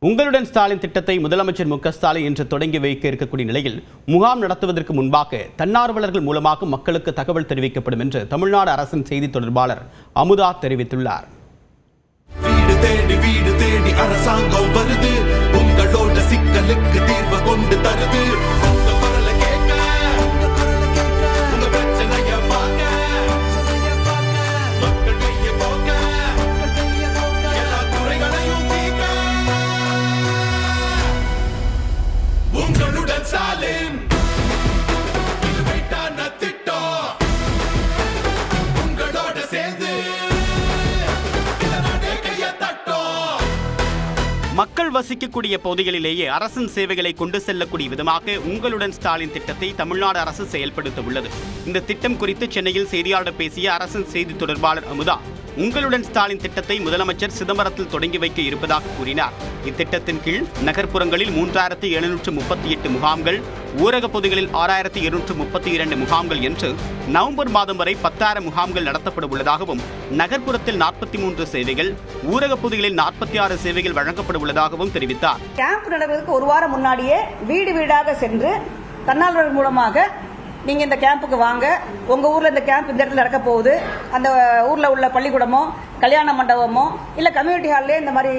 உங்களுடன் ஸ்டாலின் திட்டத்தை முதலமைச்சர் மு.க.ஸ்டாலின் இன்று தொடங்கி வைக்க இருக்கக்கூடிய நிலையில் முகாம் நடத்துவதற்கு முன்பாக தன்னார்வலர்கள் மூலமாக மக்களுக்கு தகவல் தெரிவிக்கப்படும் என்று தமிழ்நாடு அரசின் செய்தி தொடர்பாளர் அமுதா தெரிவித்துள்ளார். வீடு தேடி அரசாங்கம் வருது, உங்களோட சிக்கலுக்கு தீர்வு கொண்டு தருது. உங்களுடன் ஸ்டாலின் இது வெயிட்டான திட்டம், உங்களோட சேர்ந்து இதனாலே கைய தட்டும். மக்கள் வசிக்கக்கூடிய பகுதிகளிலேயே அரசின் சேவைகளை கொண்டு செல்லக்கூடிய விதமாக உங்களுடன் ஸ்டாலின் திட்டத்தை தமிழ்நாடு அரசு செயல்படுத்த உள்ளது. இந்த திட்டம் குறித்து சென்னையில் செய்தியாளர் பேசிய அரசின் செய்தி தொடர்பாளர் அமுதா, உங்களுடன் ஸ்டாலின் திட்டத்தை முதலமைச்சர் சிதம்பரத்தில் தொடங்கி வைக்க இருப்பதாக கூறினார். இத்திட்டத்தின் கீழ் நகர்ப்புறங்களில் 3738 முகாம்கள், ஊரக பகுதிகளில் 6232 முகாம்கள் என்று நவம்பர் மாதம் வரை 10,000 முகாம்கள் நடத்தப்பட உள்ளதாகவும், நகர்ப்புறத்தில் 43 சேவைகள், ஊரக பகுதிகளில் 46 சேவைகள் வழங்கப்பட உள்ளதாகவும் தெரிவித்தார். கேம்ப் நடப்பதற்கு ஒரு வாரம் முன்னாடியே வீடு வீடாக சென்று தன்னார்வலர்கள் மூலமாக நீங்க இந்த கேம்புக்கு வாங்க, உங்க ஊர்ல இந்த கேம்ப் இந்த இடத்துல நடக்க போகுது, அந்த ஊர்ல உள்ள பள்ளிக்கூடமோ கல்யாண மண்டபமோ இல்ல கம்யூனிட்டி ஹால்லே இந்த மாதிரி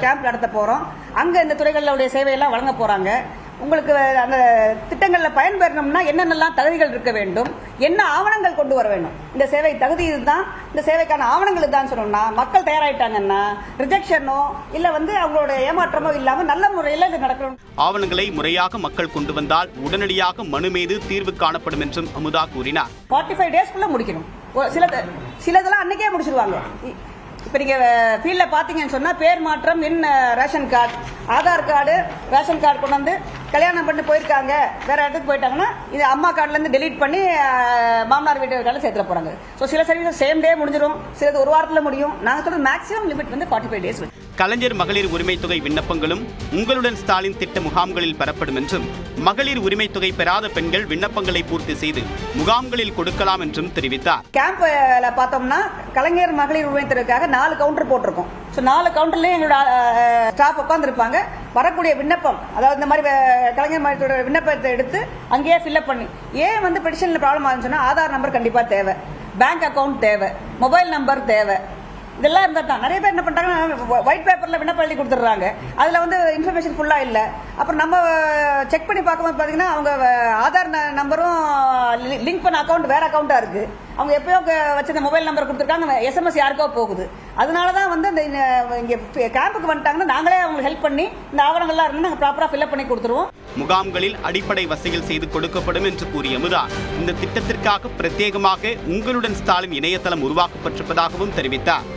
கேம்ப் நடத்த போறோம், அங்க இந்த துறைகளுடைய சேவையெல்லாம் வழங்க போறாங்க. உங்களுக்கு அந்த திட்டங்கள்ல பயன்பெறணும்னா என்னென்னலாம் தகுதிகள் இருக்க வேண்டும், என்ன ஆவணங்கள் கொண்டு வர வேண்டும், இந்த சேவை தகுதி இதுதான், இந்த சேவைக்கான ஆவணங்கள் இதுதான் சொன்னோம்னா மக்கள் தயாராயிட்டாங்கன்னா ரிஜெக்ஷனோ இல்ல அவங்களோட ஏமாற்றமோ இல்லாம நல்ல முறையில் இது நடக்கணும். ஆவணங்களை முறையாக மக்கள் கொண்டு வந்தால் உடனடியாக மனு மீது தீர்வு காணப்படும் என்றும் அமுதா கூறினார். 45 டேஸ்க்குள்ள முடிக்கணும். சிலதெல்லாம் அன்னைக்கே முடிச்சிருவாங்க. இப்ப நீங்க ஃபீல்ட்ல பாத்தீங்கன்னு சொன்னா பேர் மாற்றம், ration card, Aadhaar card, ration card கொண்டு வந்து கல்யாணம் பண்ணி போயிருக்காங்க, வேற இடத்துக்கு போயிட்டாங்கன்னா இது அம்மா கார்டுல இருந்து டெலீட் பண்ணி மாமனார் வீட்டு கார்டுல சேர்த்துல போறாங்க. சோ சில சர்வீஸ் சேம் டே முடிஞ்சிடும், சிலது ஒரு வாரத்துல முடியும். நாங்க சொல்ற மேக்ஸிமம் லிமிட் 45 டேஸ். கலைஞர் மகளிர் உரிமை தொகை விண்ணப்பங்களும் உங்களுடன் ஸ்டாலின் திட்ட முகாம்களில் பெறப்படும் என்றும், மகளிர் உரிமை தொகை பெறாத பெண்கள் விண்ணப்பங்களை பூர்த்தி செய்து முகாம்களில் கொடுக்கலாம் என்றும் தெரிவித்தார். கேம்ப்ல பார்த்தோம்னா கலைஞர் மகளிர் உரிமை தொகைக்காக 4 கவுண்டர் போட்டிருக்கோம். 4 கவுண்டர்லயும் எங்களோட ஸ்டாஃப் உட்கார்ந்து இருப்பாங்க. வரக்கூடிய விண்ணப்பம், அதாவது இந்த மாதிரி கலைஞர் மகளிர் விண்ணப்பத்தை எடுத்து அங்கேயே ஃபில்அப் பண்ணி, ஏன் பெட்டிஷன்ல ப்ராப்ளம் ஆகுதுன்னா ஆதார் நம்பர் கண்டிப்பா தேவை, பேங்க் அக்கவுண்ட் தேவை, மொபைல் நம்பர் தேவை, இதெல்லாம் இருந்தா தான். நிறைய பேர் என்ன பண்றாங்க, ஒயிட் பேப்பர்ல விண்ணப்பம் எழுதி கொடுத்துறாங்க, அதுல இன்ஃபர்மேஷன் ஃபுல்லா இல்ல. அப்புறம் நம்ம செக் பண்ணி பார்க்கும்போது பாத்தீங்கன்னா அவங்க ஆதார் நம்பரும் லிங்க் பண்ண அக்கவுண்ட் வேற அக்கவுண்டா இருக்கு, அவங்க எப்பயோ வச்சிருந்த மொபைல் நம்பர் கொடுத்துருக்காங்க, SMS யாருக்கோ போகுது. அதனாலதான் இந்த இங்க கேம்புக்கு வந்துட்டாங்கன்னா நாங்களே அவங்களுக்கு ஹெல்ப் பண்ணி இந்த ஆவணங்கள்லாம் இருந்து நாங்க ப்ராப்பரா ஃபில்அப் பண்ணி கொடுத்துருவோம். முகாம்களில் அடிப்படை வசதிகள் செய்து கொடுக்கப்படும் என்று கூறிய அமுதா, இந்த திட்டத்திற்காக பிரத்யேகமாக உங்களுடன் ஸ்டாலின் இணையதளம் உருவாக்கப்பட்டிருப்பதாகவும் தெரிவித்தார்.